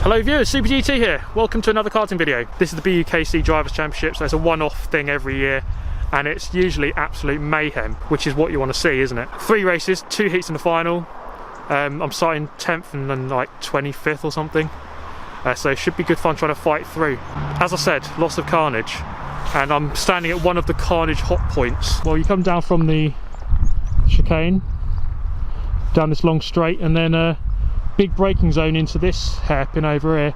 Hello viewers, Super GT here. Welcome to another karting video. This is the BUKC Drivers' Championship, so it's a one-off thing every year and it's usually absolute mayhem, which is what you want to see, isn't it? 3 races, 2 heats in the final. I'm starting 10th and then like 25th or something. So it should be good fun trying to fight through. As I said, lots of carnage. And I'm standing at one of the carnage hot points. Well, you come down from the chicane, down this long straight, and then big braking zone into this hairpin over here,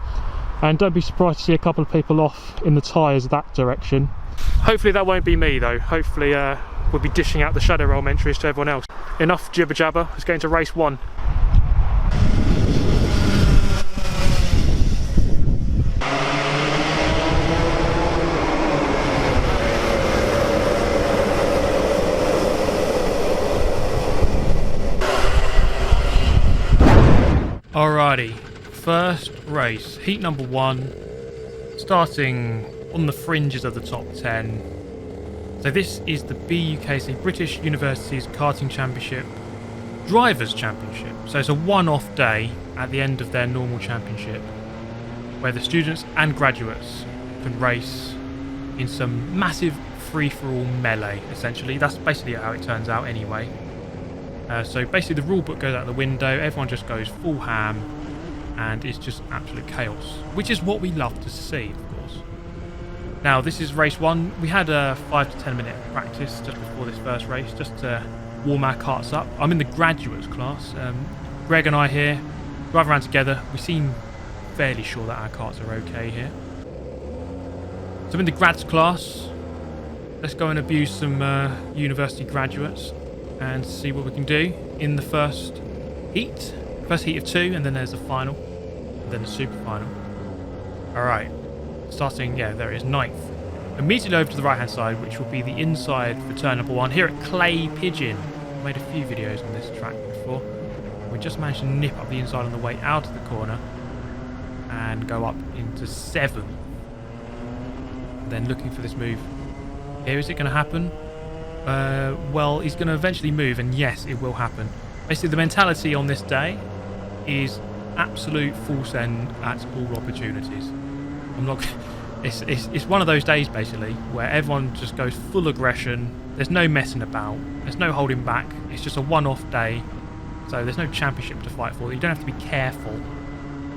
and don't be surprised to see a couple of people off in the tyres that direction. Hopefully that won't be me though. Hopefully we'll be dishing out the shadow realm entries to everyone else. Enough jibber jabber, let's get into race 1. Alrighty, first race, heat number 1, starting on the fringes of the top 10. So this is the BUKC, British Universities Karting Championship, Drivers' Championship. So it's a one-off day at the end of their normal championship, where the students and graduates can race in some massive free-for-all melee, essentially. That's basically how it turns out anyway. So basically the rule book goes out the window, everyone just goes full ham, and it's just absolute chaos, which is what we love to see, of course. Now this is race 1. We had a 5 to 10 minute practice just before this first race, just to warm our karts up. I'm in the graduates class. Greg and I here drive around together. We seem fairly sure that our karts are okay here. So I'm in the grads class. Let's go and abuse some university graduates and see what we can do in the first heat. First heat of 2, and then there's the final, and then the super final. Alright, starting, yeah, there it is, 9th. Immediately over to the right hand side, which will be the inside for turn number 1, here at Clay Pigeon. I've made a few videos on this track before. We just managed to nip up the inside on the way out of the corner, and go up into 7th. Then looking for this move. Here, is it going to happen? Well, he's going to eventually move, and yes, it will happen. Basically, the mentality on this day is absolute full send at all opportunities. I'm not. It's one of those days basically where everyone just goes full aggression. There's no messing about. There's no holding back. It's just a one-off day, so there's no championship to fight for. You don't have to be careful.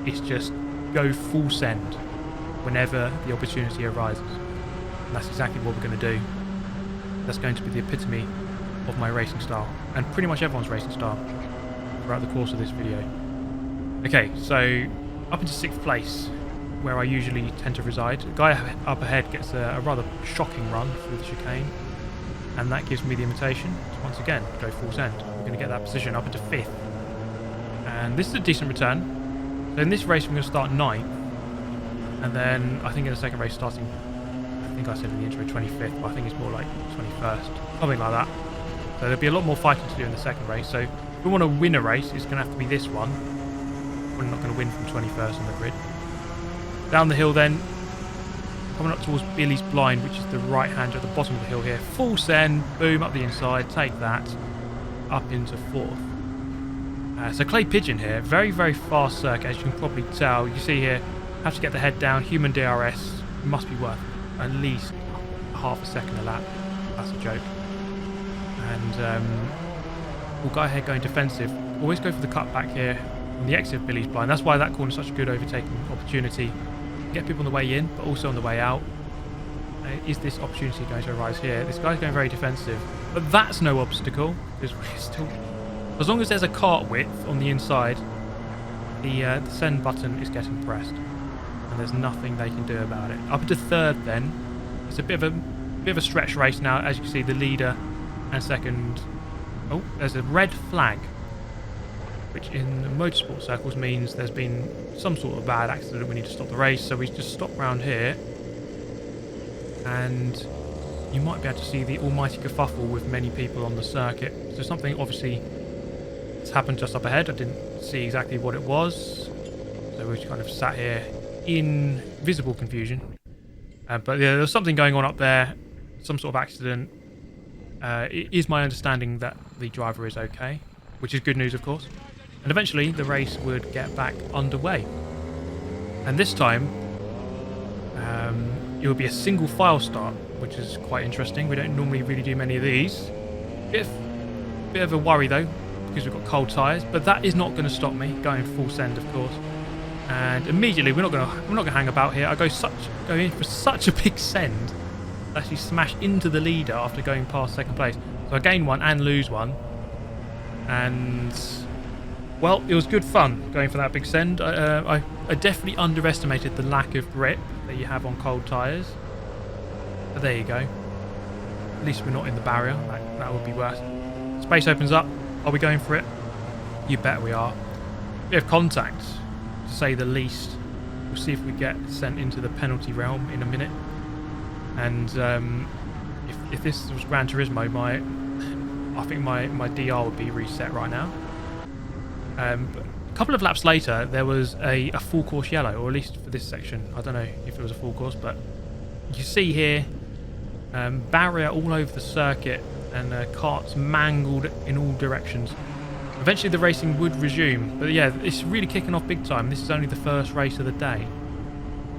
It's just go full send whenever the opportunity arises. And that's exactly what we're going to do. That's going to be the epitome of my racing style, and pretty much everyone's racing style throughout the course of this video. Okay, so up into 6th place, where I usually tend to reside. The guy up ahead gets a rather shocking run through the chicane, and that gives me the invitation to once again go full send. We're going to get that position up into 5th, and this is a decent return. So in this race we're going to start 9th, and then I think in the second race starting, I think I said in the intro 25th, but I think it's more like 21st, something like that. So there'll be a lot more fighting to do in the second race. So if we want to win a race, it's going to have to be this one. We're not going to win from 21st on the grid. Down the hill then, coming up towards Billy's Blind, which is the right hander at the bottom of the hill here. Full send, boom, up the inside, take that, up into 4th. So Clay Pigeon here, very, very fast circuit, as you can probably tell. You see here, have to get the head down, human DRS, must be worth at least half a second a lap. That's a joke. And we'll go ahead going defensive. Always go for the cut back here on the exit of Billy's Blind. That's why that corner is such a good overtaking opportunity. Get people on the way in, but also on the way out. Is this opportunity going to arise here? This guy's going very defensive, but that's no obstacle because we're still, as long as there's a kart width on the inside, the send button is getting pressed, and there's nothing they can do about it. Up into 3rd then, it's a bit of a stretch race now. As you can see, the leader and second. Oh, there's a red flag, which in motorsport circles means there's been some sort of bad accident. We need to stop the race, so we just stop around here, and you might be able to see the almighty kerfuffle with many people on the circuit. So something obviously has happened just up ahead. I didn't see exactly what it was, so we just kind of sat here in visible confusion. But yeah, there's something going on up there, some sort of accident. It is my understanding that the driver is okay, which is good news, of course. And eventually the race would get back underway. And this time, it will be a single file start, which is quite interesting. We don't normally really do many of these. Bit of a worry though, because we've got cold tyres, but that is not going to stop me going full send, of course. And immediately, we're not going to hang about here. I go in for such a big send, actually smash into the leader after going past second place. So I gain one and lose one, and well, it was good fun going for that big send. I definitely underestimated the lack of grip that you have on cold tyres. But there you go. At least we're not in the barrier. That would be worse. Space opens up. Are we going for it? You bet we are. Bit of contact, to say the least. We'll see if we get sent into the penalty realm in a minute. And if this was Gran Turismo, I think my DR would be reset right now. But a couple of laps later, there was a full course yellow, or at least for this section. I don't know if it was a full course, but you see here, barrier all over the circuit, and karts mangled in all directions. Eventually the racing would resume, but yeah, it's really kicking off big time. This is only the first race of the day,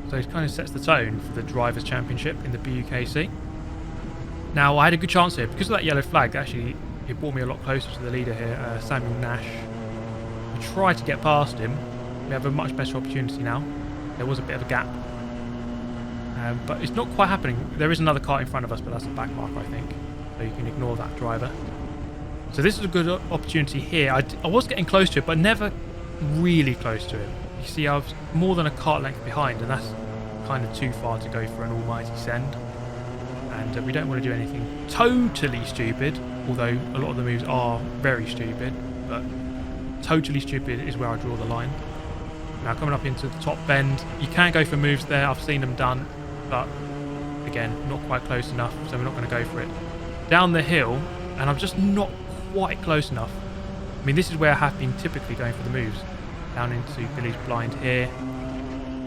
so it kind of sets the tone for the Drivers' Championship in the BUKC. Now, I had a good chance here because of that yellow flag. Actually, it brought me a lot closer to the leader here, Samuel Nash. We tried to get past him. We have a much better opportunity now. There was a bit of a gap, but it's not quite happening. There is another kart in front of us, but that's a back marker, I think, so you can ignore that driver. So this is a good opportunity here. I was getting close to it, but never really close to it. You see, I was more than a kart length behind, and that's kind of too far to go for an almighty send. And we don't want to do anything totally stupid, although a lot of the moves are very stupid, but totally stupid is where I draw the line. Now, coming up into the top bend, you can go for moves there. I've seen them done, but again, not quite close enough, so we're not going to go for it. Down the hill, and I'm just not quite close enough. I mean, this is where I have been typically going for the moves. Down into Billy's blind here,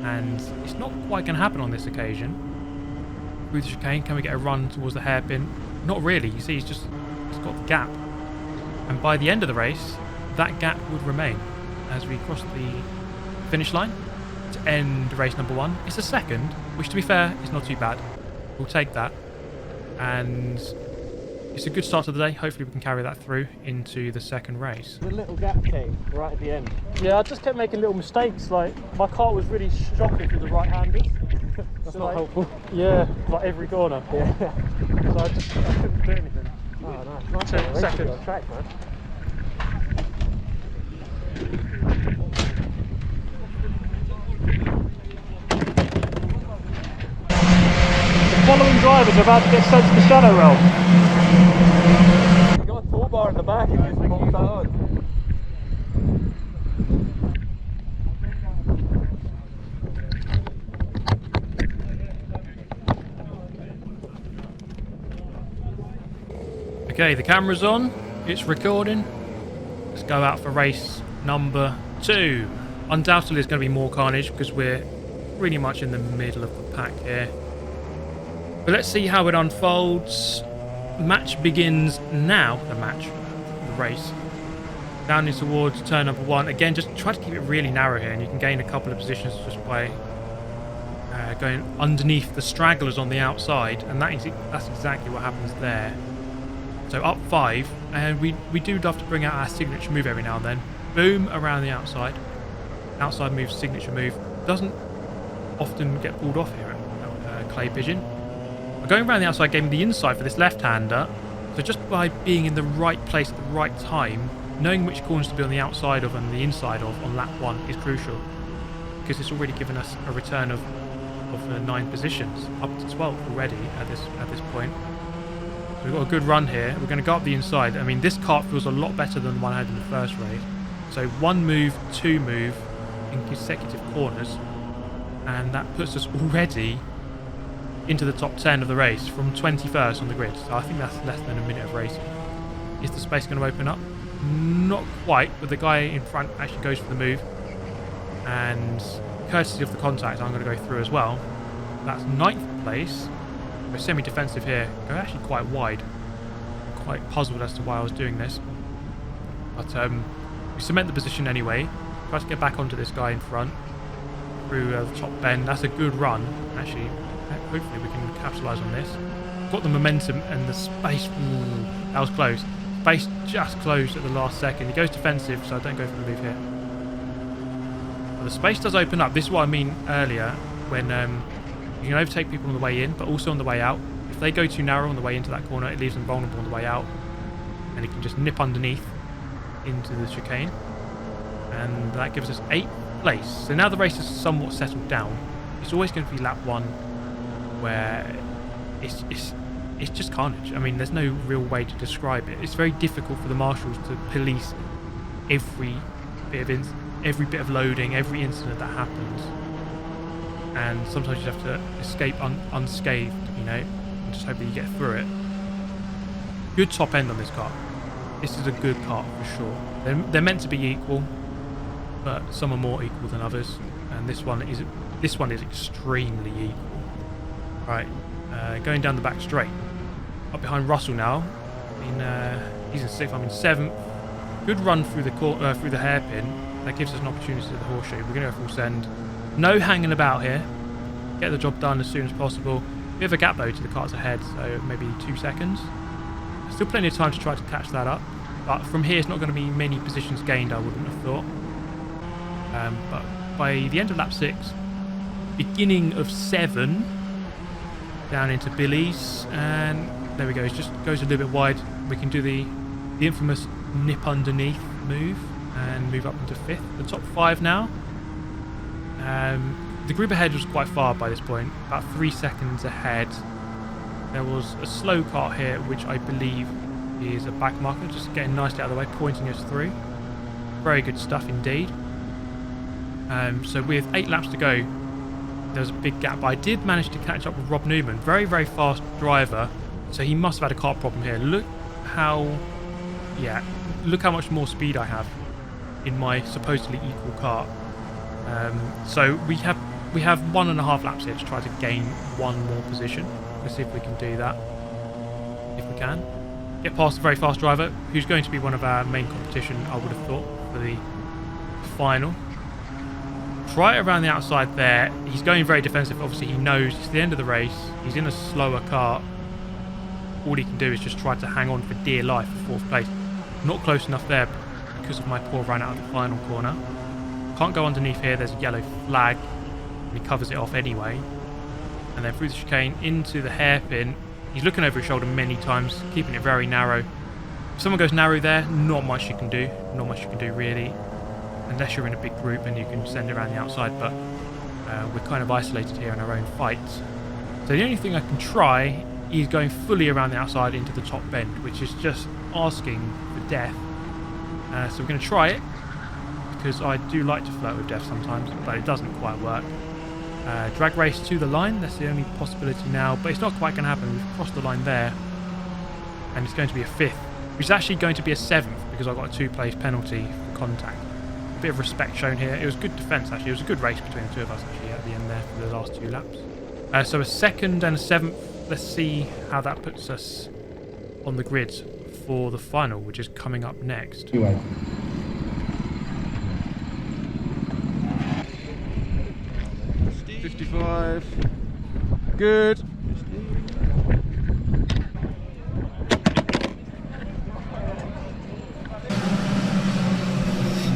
and it's not quite going to happen on this occasion. Through the chicane, can we get a run towards the hairpin? Not really. You see, it's got the gap, and by the end of the race, that gap would remain as we cross the finish line to end race number 1. It's a second, which, to be fair, is not too bad. We'll take that, and it's a good start to the day. Hopefully we can carry that through into the second race. The little gap came right at the end. Yeah, I just kept making little mistakes. Like, my car was really shocking through the right-handers. That's not helpful. Yeah, like every corner. Yeah. So I couldn't do anything. Oh, nice. Second. On track, man. The following drivers are about to get sent to the shadow realm. You got a tow bar in the back and just pop that on. Okay, the camera's on. It's recording. Let's go out for race number 2. Undoubtedly, there's going to be more carnage because we're pretty much in the middle of the pack here. But let's see how it unfolds. The match begins now. The race. Down in towards turn number 1. Again, just try to keep it really narrow here, and you can gain a couple of positions just by going underneath the stragglers on the outside, and that's exactly what happens there. So up 5, and we do love to bring out our signature move every now and then. Boom, around the outside. Outside move, signature move. Doesn't often get pulled off here at Clay Pigeon. But going around the outside gave me the inside for this left-hander. So just by being in the right place at the right time, knowing which corners to be on the outside of and the inside of on lap 1 is crucial, because it's already given us a return of 9 positions, up to 12 already at this point. So we've got a good run here. We're going to go up the inside. I mean, this kart feels a lot better than the one I had in the first race. So 1 move, 2 move in consecutive corners, and that puts us already into the top 10 of the race from 21st on the grid. So I think that's less than a minute of racing. Is the space going to open up? Not quite, but the guy in front actually goes for the move, and courtesy of the contact, I'm going to go through as well. That's 9th place. We're semi-defensive here. We're actually quite wide. Quite puzzled as to why I was doing this. But we cement the position anyway. Try to get back onto this guy in front. through the top bend. That's a good run, actually. Hopefully we can capitalise on this. Got the momentum and the space. Ooh, that was close. Space just closed at the last second. He goes defensive, so I don't go for the move here. But the space does open up. This is what I mean earlier, when you can overtake people on the way in, but also on the way out. If they go too narrow on the way into that corner, it leaves them vulnerable on the way out. And he can just nip underneath into the chicane. And that gives us 8th place. So now the race is somewhat settled down. It's always going to be lap 1 where it's just carnage. I mean, there's no real way to describe it. It's very difficult for the marshals to police every bit of loading, every incident that happens. And sometimes you have to escape unscathed, you know, and just hope that you get through it. Good top end on this car. This is a good car for sure. They're meant to be equal, but some are more equal than others, and this one is extremely equal. Right, going down the back straight, up behind Russell now. He's in 6th. I'm in 7th. Good run through the hairpin. That gives us an opportunity to the horseshoe. We're going to go full send. No hanging about here. Get the job done as soon as possible. Bit of a gap though to the cars ahead, so maybe 2 seconds. Still plenty of time to try to catch that up, but from here it's not going to be many positions gained, I wouldn't have thought. But by the end of lap 6, beginning of 7, down into Billy's, and there we go. It just goes a little bit wide. We can do the infamous nip underneath move and move up into 5th. The top 5 now. The group ahead was quite far by this point, about 3 seconds ahead. There was a slow kart here, which I believe is a back marker, just getting nicely out of the way, pointing us through. Very good stuff indeed. So with 8 laps to go, there was a big gap. I did manage to catch up with Rob Newman, very, very fast driver. So he must have had a kart problem here. Look how much more speed I have in my supposedly equal kart. So we have 1.5 laps here to try to gain 1 more position. Let's see if we can do that. If we can. Get past a very fast driver, who's going to be one of our main competition, I would have thought, for the final. Try it around the outside there. He's going very defensive. Obviously, he knows it's the end of the race. He's in a slower car. All he can do is just try to hang on for dear life for 4th place. Not close enough there because of my poor run out of the final corner. Can't go underneath here. There's a yellow flag. And he covers it off anyway. And then through the chicane into the hairpin. He's looking over his shoulder many times, keeping it very narrow. If someone goes narrow there, not much you can do. Not much you can do really. Unless you're in a big group and you can send it around the outside. But we're kind of isolated here in our own fight. So the only thing I can try is going fully around the outside into the top bend, which is just asking for death. So we're going to try it, because I do like to flirt with death sometimes, but it doesn't quite work. Drag race to the line, that's the only possibility now, but it's not quite going to happen. We've crossed the line there, and it's going to be a 5th, which is actually going to be a 7th, because I got a 2-place penalty for contact. A bit of respect shown here. It was good defence actually. It was a good race between the two of us actually at the end there for the last 2 laps. So a 2nd and a 7th. Let's see how that puts us on the grid for the final, which is coming up next. 55. Good.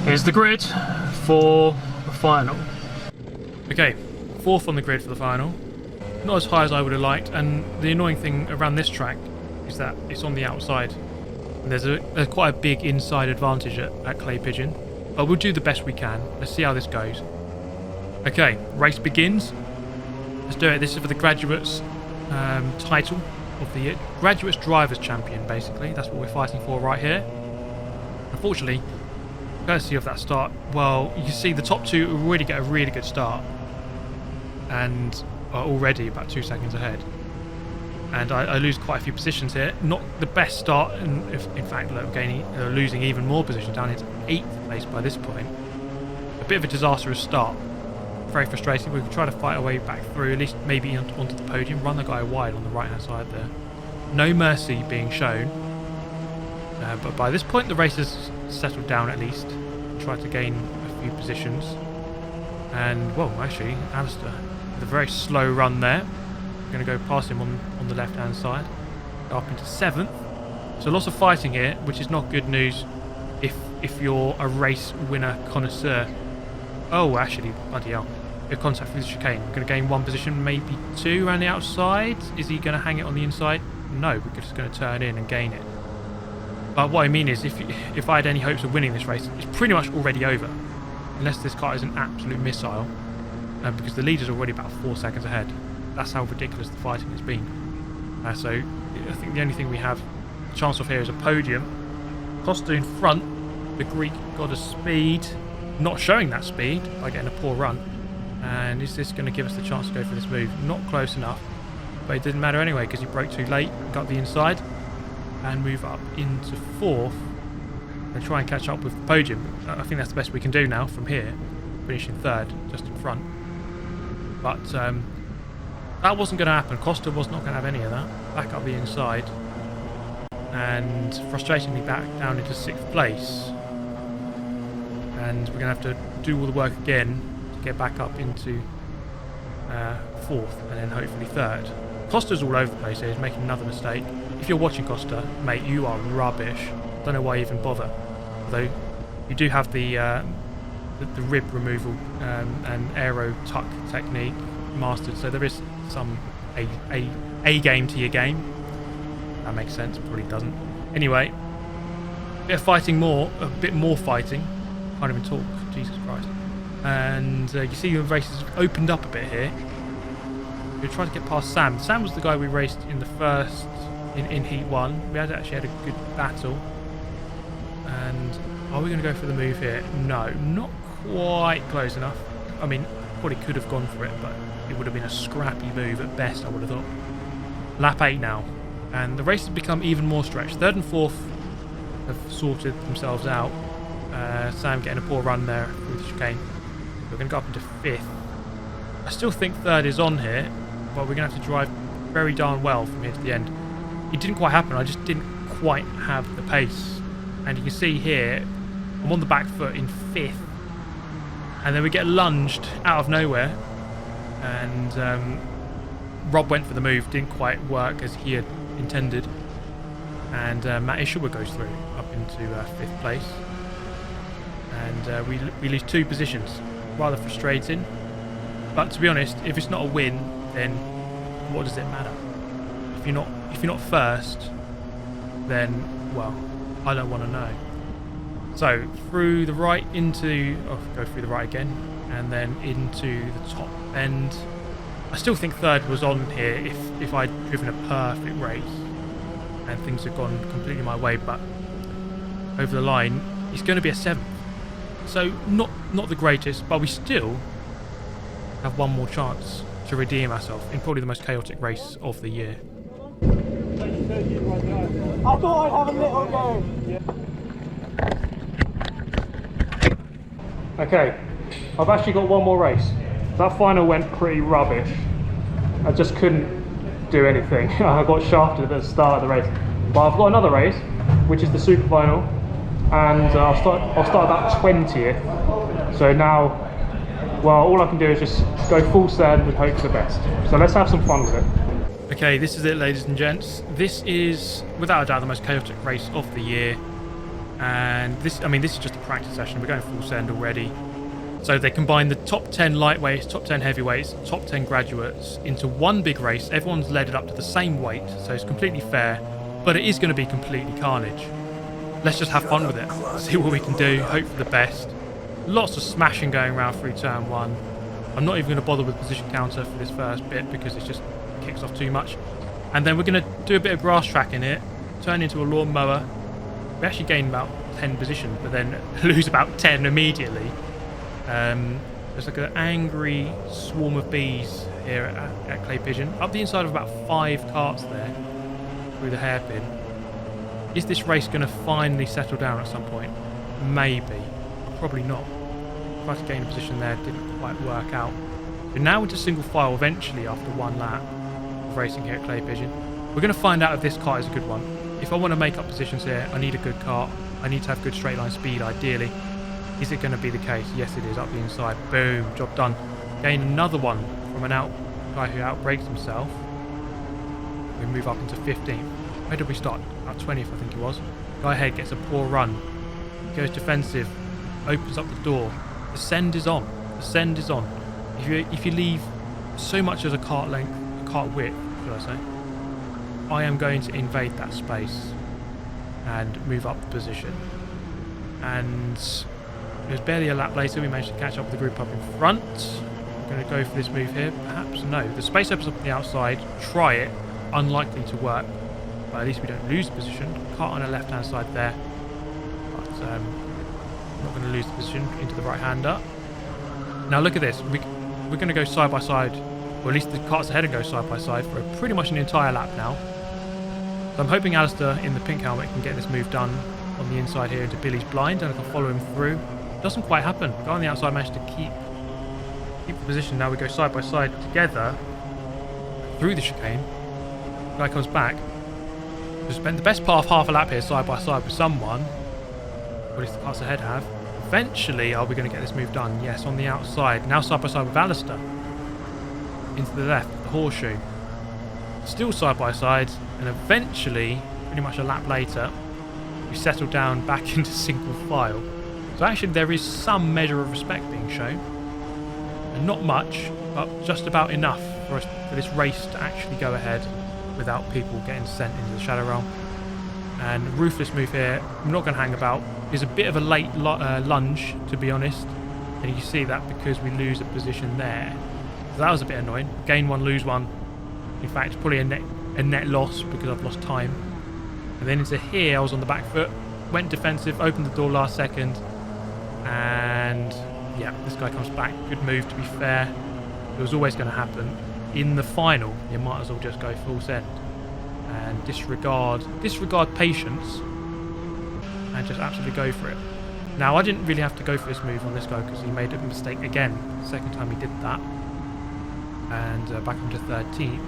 Here's the grid for the final. Okay, 4th on the grid for the final. Not as high as I would have liked, and the annoying thing around this track is that it's on the outside. And there's quite a big inside advantage at Clay Pigeon, but we'll do the best we can. Let's see how this goes. Okay, race begins. Let's do it. This is for the Graduates title of the Graduates Drivers Champion, basically. That's what we're fighting for right here. Unfortunately, courtesy of that start, well, you can see the top 2 already get a really good start, and are already about 2 seconds ahead. And I lose quite a few positions here. Not the best start, and in fact, losing even more positions down into 8th place by this point. A bit of a disastrous start. Very frustrating. We can try to fight our way back through, at least maybe onto the podium, run the guy wide on the right hand side there. No mercy being shown. But by this point the race has settled down at least. Try to gain a few positions. And, well, actually, Alistair, with a very slow run there. We're going to go past him on the left-hand side. Go up into 7th. So lots of fighting here, which is not good news if you're a race winner connoisseur. Oh, actually, bloody hell. We have contact through the chicane. We're going to gain 1 position, maybe 2 around the outside. Is he going to hang it on the inside? No, we're just going to turn in and gain it. But what I mean is, if I had any hopes of winning this race, it's pretty much already over. Unless this car is an absolute missile. Because the leader's already about 4 seconds ahead. That's how ridiculous the fighting has been. So I think the only thing we have a chance of here is a podium. Costa in front, the Greek god of speed, not showing that speed by getting a poor run. And is this going to give us the chance to go for this move? Not close enough, but it didn't matter anyway because he broke too late, got the inside, and move up into 4th and try and catch up with the podium. I think that's the best we can do now from here, finishing 3rd, just in front. But that wasn't going to happen. Costa was not going to have any of that. Back up the inside. And frustratingly back down into 6th place. And we're going to have to do all the work again to get back up into 4th and then hopefully 3rd. Costa's all over the place here. He's making another mistake. If you're watching Costa, mate, you are rubbish. Don't know why you even bother. Although you do have the rib removal and aero tuck technique mastered, so there is some a game to your game. That makes sense. Probably doesn't. Anyway, a bit more fighting. Can't even talk. Jesus Christ. And you see the races opened up a bit here. We're trying to get past Sam. Sam was the guy we raced in the first in Heat 1. We actually had a good battle. And are we going to go for the move here? No, not quite close enough. I mean, probably could have gone for it, but it would have been a scrappy move at best, I would have thought. Lap 8 now. And the race has become even more stretched. 3rd and 4th have sorted themselves out. Sam getting a poor run there through the chicane. We're going to go up into 5th. I still think 3rd is on here, but we're going to have to drive very darn well from here to the end. It didn't quite happen. I just didn't quite have the pace. And you can see here, I'm on the back foot in 5th. And then we get lunged out of nowhere. And Rob went for the move. Didn't quite work as he had intended. And Matt Isherwood goes through up into 5th place. And we lose 2 positions. Rather frustrating. But to be honest, if it's not a win, then what does it matter? If you're not first, then, well, I don't want to know. So through the right into, go through the right again, and then into the top end. I still think 3rd was on here if I'd driven a perfect race and things had gone completely my way, but over the line, it's going to be a 7th. So not the greatest, but we still have one more chance to redeem ourselves in probably the most chaotic race of the year. I thought I'd have a little go. Okay, I've actually got one more race. That final went pretty rubbish. I just couldn't do anything. I got shafted at the start of the race. But I've got another race, which is the super final, and I'll start about 20th. So now, well, all I can do is just go full send and hope for the best. So let's have some fun with it. Okay, this is it, ladies and gents. This is, without a doubt, the most chaotic race of the year. And this is just a practice session. We're going full send already. So they combine the top 10 lightweights, top 10 heavyweights, top 10 graduates into one big race. Everyone's leaded up to the same weight, so it's completely fair. But it is going to be completely carnage. Let's just have fun with it. See what we can do, hope for the best. Lots of smashing going around through turn 1. I'm not even going to bother with position counter for this first bit because it just kicks off too much. And then we're going to do a bit of grass track in it, turn into a lawnmower. We actually gain about 10 positions, but then lose about 10 immediately. There's like an angry swarm of bees here at Clay Pigeon. Up the inside of about 5 carts there through the hairpin. Is this race going to finally settle down at some point? Maybe. Probably not. Tried to gain a position there, didn't quite work out. We're now into single file eventually after 1 lap of racing here at Clay Pigeon. We're going to find out if this kart is a good one. If I want to make up positions here, I need a good kart. I need to have good straight line speed ideally. Is it going to be the case? Yes, it is. Up the inside. Boom. Job done. Gain another one from an guy who outbrakes himself. We move up into 15th. Where did we start? About 20th, I think it was. Guy ahead gets a poor run. Goes defensive. Opens up the door. The send is on. The send is on. If you leave so much as a cart length, a cart width, should I say, I am going to invade that space and move up the position. And it was barely a lap later we managed to catch up with the group up in front. I'm going to go for this move here. Perhaps no. The space opens up on the outside. Try it. Unlikely to work. But at least we don't lose the position. Kart on the left hand side there. But I'm not going to lose the position into the right hander. Now look at this. We're going to go side by side. Or at least the kart's ahead and go side by side for pretty much an entire lap now. So I'm hoping Alistair in the pink helmet can get this move done on the inside here into Billy's blind and I can follow him through. Doesn't quite happen. Guy on the outside managed to keep the position. Now we go side by side together through the chicane. Guy comes back. We spent the best part of half a lap here side by side with someone. Or at least the karts ahead have. Eventually, are we going to get this move done? Yes, on the outside. Now side by side with Alistair. Into the left, the horseshoe. Still side by side. And eventually, pretty much a lap later, we settle down back into single file. So actually there is some measure of respect being shown. And not much, but just about enough for this race to actually go ahead without people getting sent into the Shadow Realm. And ruthless move here, I'm not going to hang about. It's a bit of a late lunge, to be honest. And you can see that because we lose a position there. So that was a bit annoying. Gain one, lose one. In fact, probably a net loss because I've lost time. And then into here, I was on the back foot. Went defensive, opened the door last second. And yeah, this guy comes back. Good move, to be fair. It was always going to happen. In the final, you might as well just go full send. And disregard patience. And just absolutely go for it. Now, I didn't really have to go for this move on this guy because he made a mistake again. The second time he did that. And back into 13th.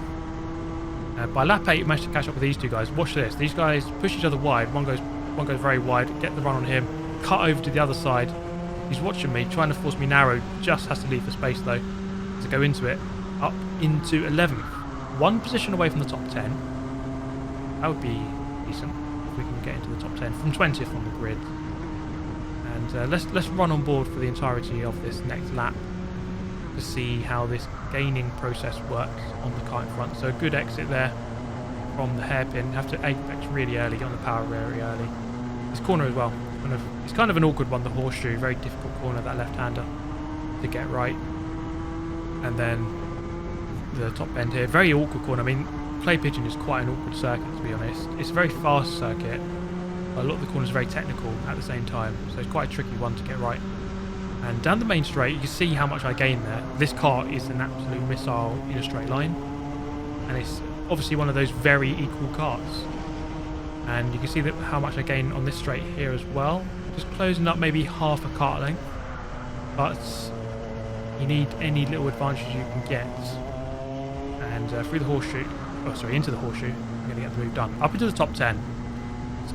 By lap 8, we managed to catch up with these two guys. Watch this. These guys push each other wide. One goes very wide. Get the run on him. Cut over to the other side. He's watching me, trying to force me narrow. Just has to leave for space, though, to go into it. Up into 11th. One position away from the top 10. That would be decent if we can get into the top 10 from 20th on the grid. And let's run on board for the entirety of this next lap to see how this gaining process works on the kart in front. So a good exit there from the hairpin. Have to apex really early, get on the power very early. This corner as well. It's kind of an awkward one, the horseshoe. Very difficult corner, that left-hander to get right. And then the top end here. Very awkward corner. I mean, Clay Pigeon is quite an awkward circuit, to be honest. It's a very fast circuit. A lot of the corners are very technical at the same time. So it's quite a tricky one to get right. And down the main straight, you can see how much I gain there. This kart is an absolute missile in a straight line. And it's obviously one of those very equal karts. And you can see that how much I gain on this straight here as well. Just closing up maybe half a kart length. But you need any little advantage you can get. And through the horseshoe, into the horseshoe, I'm going to get the move done. Up into the top 10.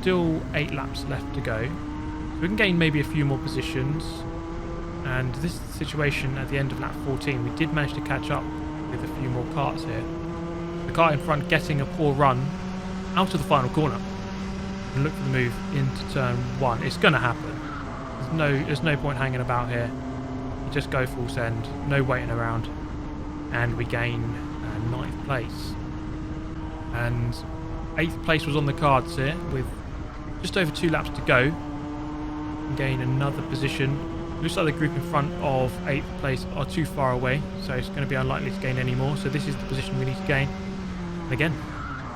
Still 8 laps left to go. So we can gain maybe a few more positions. And this is the situation at the end of lap 14. We did manage to catch up with a few more karts here. The kart in front getting a poor run out of the final corner. And look for the move into turn 1. It's going to happen. There's no point hanging about here. You just go full send. No waiting around. And we gain 9th place. And 8th place was on the cards here with just over 2 laps to go. Gain another position. Looks like the group in front of 8th place are too far away, so it's going to be unlikely to gain any more. So this is the position we need to gain. And again,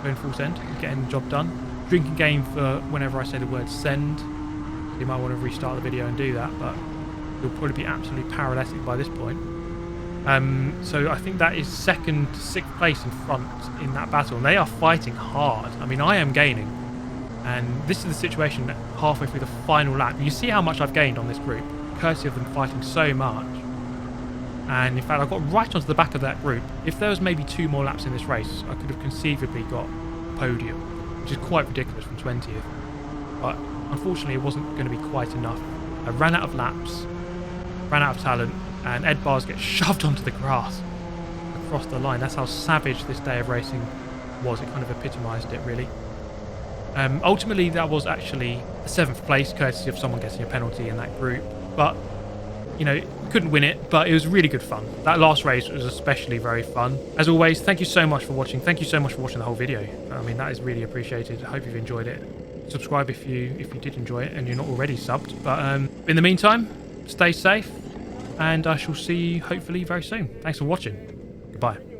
going full send, getting the job done. Drinking game for whenever I say the word send. You might want to restart the video and do that, but you'll probably be absolutely paralytic by this point. So I think that is 2nd to 6th place in front in that battle. And they are fighting hard. I mean, I am gaining. And this is the situation halfway through the final lap. You see how much I've gained on this group, courtesy of them fighting so much. And in fact, I got right onto the back of that group. If there was maybe 2 more laps in this race, I could have conceivably got a podium, which is quite ridiculous from 20th. But unfortunately, it wasn't going to be quite enough I ran out of laps, ran out of talent, and Ed Bars gets shoved onto the grass across the line. That's how savage this day of racing was. It kind of epitomised it, really. Ultimately, that was actually a 7th place, courtesy of someone getting a penalty in that group. But, you know, couldn't win it, but it was really good fun. That last race was especially very fun. As always, thank you so much for watching. Thank you so much for watching the whole video. I mean, that is really appreciated. I hope you've enjoyed it. Subscribe if you did enjoy it and you're not already subbed. But in the meantime, stay safe, and I shall see you hopefully very soon. Thanks for watching. Goodbye.